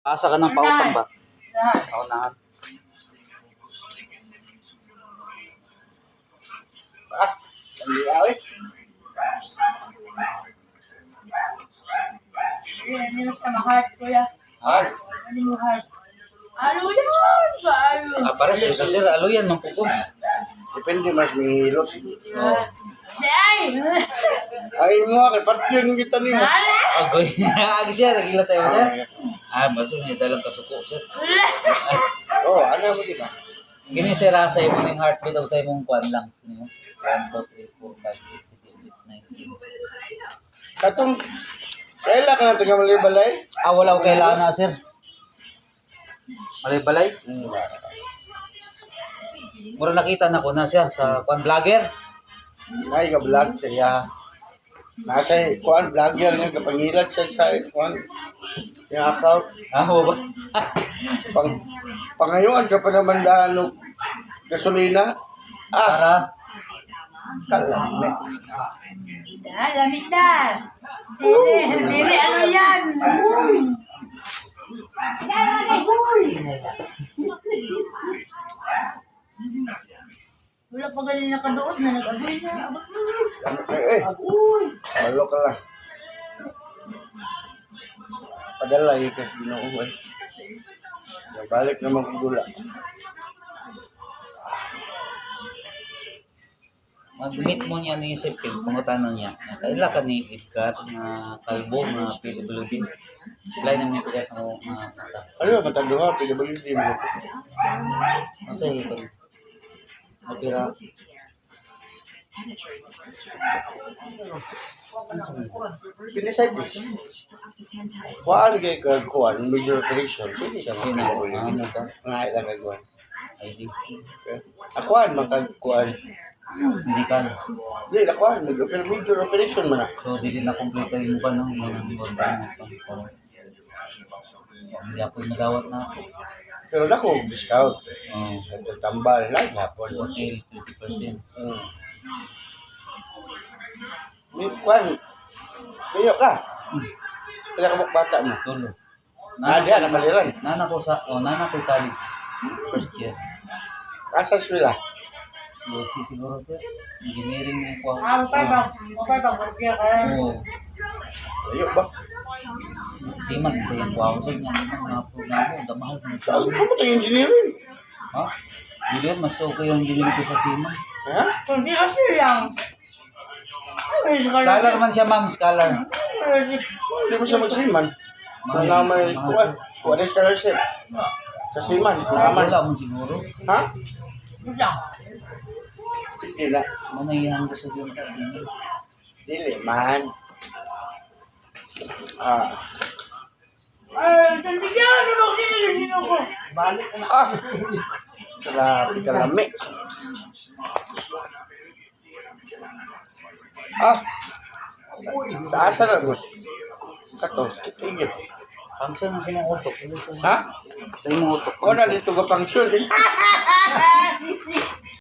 Asa ka ng pautang ba? Paunahan. Nandiyaw eh. Hindi mo sa mahal, kuya. Hard. Ano mo heart? Ano yan? Ano? Pare sa sir, alo yan man puko. Depende mas may hilot. Oh. Ay! Ay mo, kay patyon kita niyo. Agoy. Agi siya nagila sa iyo sir. Baso ni dalang kasuko sir. Oh, ano mo di ba? Kini sir sa imo ning heartbeat o sa imong kwan lang sino. 1 2 3 4 5 6 7 8 9 10. Katong kailan ka na taga Malibalay? Wala ko kailangan na sir. Balay. Mura nakita na ko na siya sa kwan vlogger. Nay ka vlog siya. Nasa kuan vlogger nga kapangilat siya sa kuan. Yung account Ba? pangayon ka pa naman daan gasolina. Para Kalame. Lamig na. Lili, ano yan? Wala pa galing nakadood na nag-agoy na. Malo ka lang. Padala yung kasi ginoo eh. Balik naman kong gula. mag-meet mo niya ni Sir Pins, pangutanong niya. Kaila ka ni Edgar na kalbo na PWD. Apply naman niya pagkas mo mga mata. Ano yung matando nga? PWD mo. Masa ito? Mapira. Sinisipis. Kuhaan kayo kagkuhan, major operation. Pwede ka Yun na. mga Ano ba? Ngayon lang kagkuhan. ID. Akuhan, magkagkuhan. Hindi ka. Hindi, nakuhan. Major operation man na. So, di din na-complete yung pa no? Yung organ. Hindi ako yung madawat na ako. Pero naku, discount. Oh. Ito tambal lang hapon. Okay, 20%. May kuhan. Kayo ka. Kaya ka bata mo. Tulo. Diyan, napaliran. Nana ko college. First year. Asa sila? COC siguro sir. Engineering na po. Okay ba? Magkaya ka. Oo. Ayo ba? Siman ito yung wow sir. Mga programa. Damahal na sa Saan ka mo tayo engineering? Ha? Bilihan, mas okay yung engineering ko sa Siman. Ha? Hindi kasi lang. Scholar man siya ma'am, scholar. Hindi mo siya magsiman. Mga may kuhan. Kuhan na scholarship. Sa siman. Naman. Wala mo siguro. Ha? Wala. Hindi na. Manayihan ko sa diyan ka Siman. Dili man. Ay, sandigan! Ano kinilin ako? Balik na. Kalami. Sa asa na Gus? Kato, skip tigil. Function na sa imong utok. Ha? Sa imong utok. O na dito ka pangsyon eh.